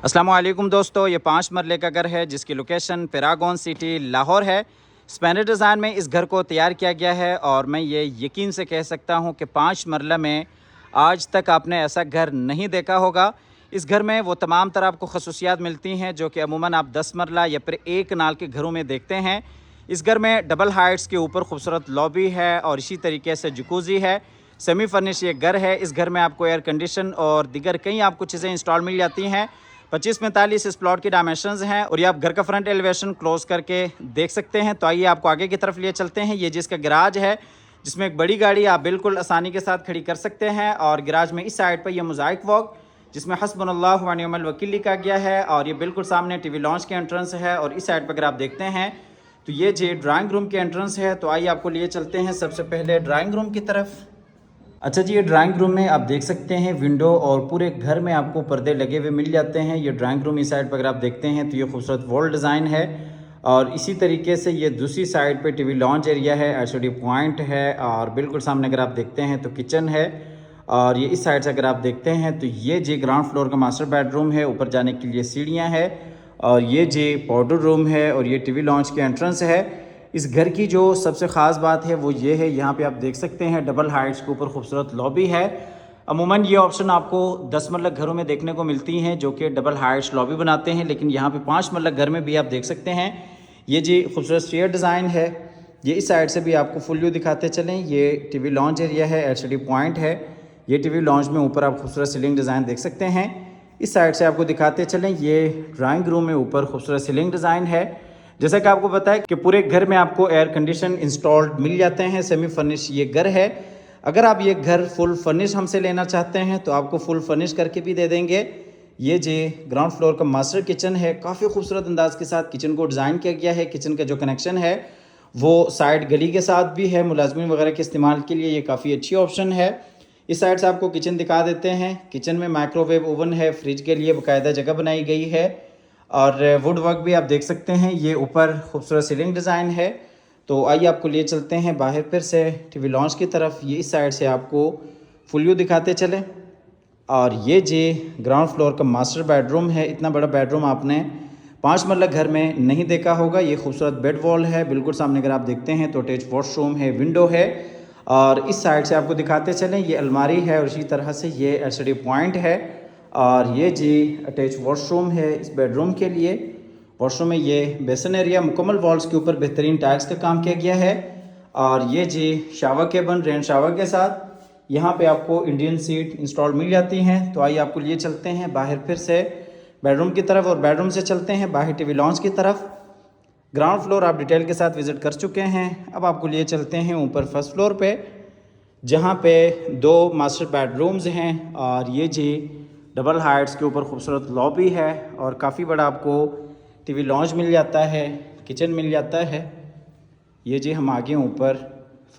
अस्सलाम वालेकुम दोस्तों, ये 5 मरले का घर है जिसकी लोकेशन पैरागॉन सिटी लाहौर है। स्पैनिश डिज़ाइन में इस घर को तैयार किया गया है और मैं ये यकीन से कह सकता हूँ कि 5 मरला में आज तक आपने ऐसा घर नहीं देखा होगा। इस घर में वो तमाम तरह आपको खसूसियात मिलती हैं जो कि अमूमन आप 10 मरला या फिर एक नाल के घरों में देखते हैं। इस घर में डबल हाइट्स के ऊपर खूबसूरत लॉबी है और इसी तरीके से जकूज़ी है। सेमी फर्निश ये घर है। इस घर में आपको एयर कंडीशन और दीगर कई आपको चीज़ें इंस्टॉल मिल जाती हैं। 25-45 इस प्लॉट की डायमेंशंस हैं और ये आप घर का फ्रंट एलिवेशन क्लोज करके देख सकते हैं। तो आइए आपको आगे की तरफ लिए चलते हैं। ये जिसका गैराज है जिसमें एक बड़ी गाड़ी आप बिल्कुल आसानी के साथ खड़ी कर सकते हैं और गैराज में इस साइड पर यह मोज़ाइक वॉक जिसमें हस्बुनल्लाहु व निअमल वकील लिखा गया है और ये बिल्कुल सामने टीवी लॉन्च के एंट्रेंस है और इस साइड पर अगर आप देखते हैं तो ये जो ड्राइंग रूम के एंट्रेंस है। तो आइए आपको लिए चलते हैं सबसे पहले ड्राइंग रूम की तरफ। अच्छा जी, ये ड्राइंग रूम में आप देख सकते हैं विंडो और पूरे घर में आपको पर्दे लगे हुए मिल जाते हैं। ये ड्राइंग रूम इस साइड पर अगर आप देखते हैं तो ये खूबसूरत वॉल डिज़ाइन है और इसी तरीके से ये दूसरी साइड पे टीवी लॉन्च एरिया है, एलसीडी पॉइंट है और बिल्कुल सामने अगर आप देखते हैं तो किचन है और ये इस साइड से अगर आप देखते हैं तो ये जी ग्राउंड फ्लोर का मास्टर बेडरूम है। ऊपर जाने के लिए सीढ़ियाँ हैं और ये जी पाउडर रूम है और ये टीवी लॉन्च के एंट्रेंस है। इस घर की जो सबसे ख़ास बात है वो ये है, यहाँ पे आप देख सकते हैं डबल हाइट्स के ऊपर खूबसूरत लॉबी है। अमूमन ये ऑप्शन आपको 10 मरला घरों में देखने को मिलती हैं जो कि डबल हाइट्स लॉबी बनाते हैं, लेकिन यहाँ पे 5 मरला घर में भी आप देख सकते हैं। ये जी खूबसूरत स्टेयर डिज़ाइन है। ये इस साइड से भी आपको फुल व्यू दिखाते चलें। ये टीवी लॉन्च एरिया है, एलसीडी पॉइंट है। ये टीवी लॉन्च में ऊपर आप खूबसूरत सीलिंग डिज़ाइन देख सकते हैं। इस साइड से आपको दिखाते चलें, ये ड्राइंग रूम में ऊपर खूबसूरत सीलिंग डिज़ाइन है। जैसा कि आपको पता है कि पूरे घर में आपको एयर कंडीशन इंस्टॉल्ड मिल जाते हैं। सेमी फर्निश ये घर है। अगर आप ये घर फुल फर्निश हमसे लेना चाहते हैं तो आपको फुल फर्निश करके भी दे देंगे। ये जी ग्राउंड फ्लोर का मास्टर किचन है। काफ़ी खूबसूरत अंदाज के साथ किचन को डिज़ाइन किया गया है। किचन का जो कनेक्शन है वो साइड गली के साथ भी है। मुलाजमीन वगैरह के इस्तेमाल के लिए ये काफ़ी अच्छी ऑप्शन है। इस साइड से आपको किचन दिखा देते हैं। किचन में माइक्रोवेव ओवन है, फ्रिज के लिए बाकायदा जगह बनाई गई है और वुड वर्क भी आप देख सकते हैं। ये ऊपर खूबसूरत सीलिंग डिज़ाइन है। तो आइए आपको लिए चलते हैं बाहर फिर से टीवी लॉन्च की तरफ। ये इस साइड से आपको फुल व्यू दिखाते चलें और ये जी ग्राउंड फ्लोर का मास्टर बेडरूम है। इतना बड़ा बेडरूम आपने 5 मरला घर में नहीं देखा होगा। ये खूबसूरत बेड वॉल है। बिल्कुल सामने अगर आप देखते हैं तो अटैच वॉशरूम है, विंडो है और इस साइड से आपको दिखाते चलें ये अलमारी है और इसी तरह से ये एलसीडी पॉइंट है और ये जी अटैच वॉशरूम है इस बेडरूम के लिए। वॉशरूम में ये बेसन एरिया मुकम्मल वॉल्स के ऊपर बेहतरीन टाइल्स का काम किया गया है और ये जी शावर केबन रेन शावर के साथ यहाँ पे आपको इंडियन सीट इंस्टॉल मिल जाती हैं। तो आइए आपको लिए चलते हैं बाहर फिर से बेडरूम की तरफ और बेडरूम से चलते हैं बाहर टीवी लॉन्च की तरफ। ग्राउंड फ्लोर आप डिटेल के साथ विज़िट कर चुके हैं। अब आपको लिए चलते हैं ऊपर फर्स्ट फ्लोर पे जहाँ पे 2 मास्टर बेडरूम्स हैं और ये जी डबल हाइट्स के ऊपर खूबसूरत लॉबी है और काफ़ी बड़ा आपको टीवी लॉन्च मिल जाता है, किचन मिल जाता है। ये जी हम आगे ऊपर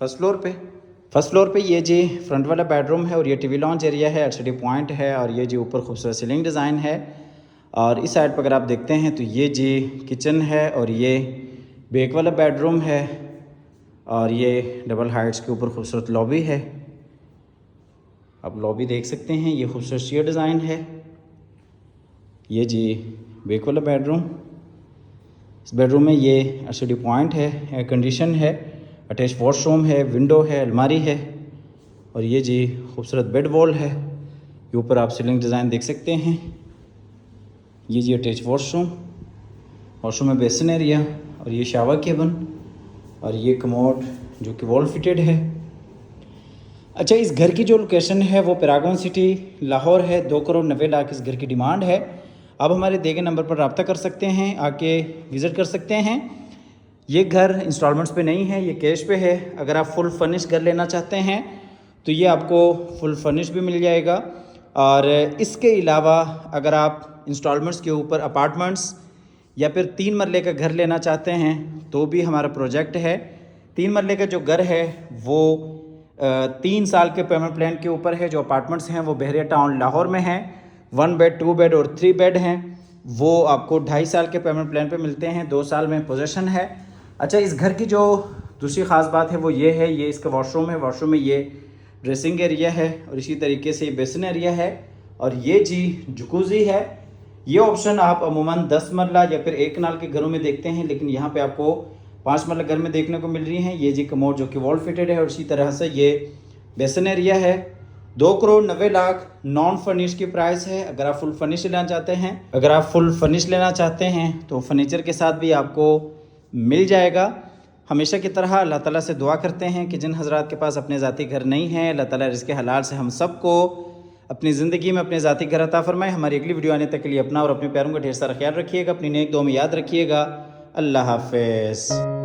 फर्स्ट फ्लोर पे ये जी फ्रंट वाला बेडरूम है और ये टीवी लॉन्च एरिया है, एलसीडी पॉइंट है और ये जी ऊपर खूबसूरत सीलिंग डिज़ाइन है और इस साइड पर अगर आप देखते हैं तो ये जी किचन है और ये बैक वाला बेडरूम है और ये डबल हाइट्स के ऊपर खूबसूरत लॉबी है। आप लॉबी देख सकते हैं। ये खूबसूरत शेयर डिज़ाइन है। ये जी बैक वाला बेडरूम। इस बेडरूम में ये एलसीडी पॉइंट है, एयर कंडीशन है, अटैच वॉशरूम है, विंडो है, अलमारी है और ये जी खूबसूरत बेड वॉल है। ये ऊपर आप सीलिंग डिज़ाइन देख सकते हैं। ये जी अटैच वॉशरूम में बेसन एरिया और ये शावर केबन और ये कमोड जो कि वॉल फिटेड है। अच्छा, इस घर की जो लोकेशन है वो पैरागॉन सिटी लाहौर है। 2 करोड़ 90 लाख इस घर की डिमांड है। आप हमारे दिए गए नंबर पर रब्ता कर सकते हैं, आके विज़िट कर सकते हैं। ये घर इंस्टॉलमेंट्स पे नहीं है, ये कैश पे है। अगर आप फुल फर्निश घर लेना चाहते हैं तो ये आपको फुल फर्निश भी मिल जाएगा और इसके अलावा अगर आप इंस्टॉलमेंट्स के ऊपर अपार्टमेंट्स या फिर 3 मरले का घर लेना चाहते हैं तो भी हमारा प्रोजेक्ट है। 3 मरले का जो घर है वो 3 साल के पेमेंट प्लान के ऊपर है। जो अपार्टमेंट्स हैं वो बहरिया टाउन लाहौर में हैं। 1 बेड, 2 बेड और 3 बेड हैं। वो आपको 2.5 साल के पेमेंट प्लान पे मिलते हैं। 2 साल में पोजेसन है। अच्छा, इस घर की जो दूसरी ख़ास बात है वो ये है, ये इसका वॉशरूम है। वॉशरूम में ये ड्रेसिंग एरिया है और इसी तरीके से ये बेसन एरिया है और ये जी जकूज़ी है। ये ऑप्शन आप अमूमन 10 मरला या फिर एक कनाल के घरों में देखते हैं, लेकिन यहाँ पे आपको 5 मरला घर में देखने को मिल रही हैं। ये जी कमोड जो कि वॉल फिटेड है और इसी तरह से ये बेसन एरिया है। 2,90,00,000 नॉन फर्निश की प्राइस है। अगर आप फुल फर्निश लेना चाहते हैं तो फर्नीचर के साथ भी आपको मिल जाएगा। हमेशा की तरह अल्लाह ताला से दुआ करते हैं कि जिन हज़रात के पास अपने ज़ाती घर नहीं है, अल्लाह ताला रिज़्क़ हलाल से हम सबको अपनी ज़िंदगी में अपने ज़ाती घर अता फरमाए। हमारी अगली वीडियो आने तक के लिए अपना और अपने प्यारों का ढेर सारा ख्याल रखिएगा। अपनी नेक दुआ में याद रखिएगा। अल्लाह हाफ़िज़।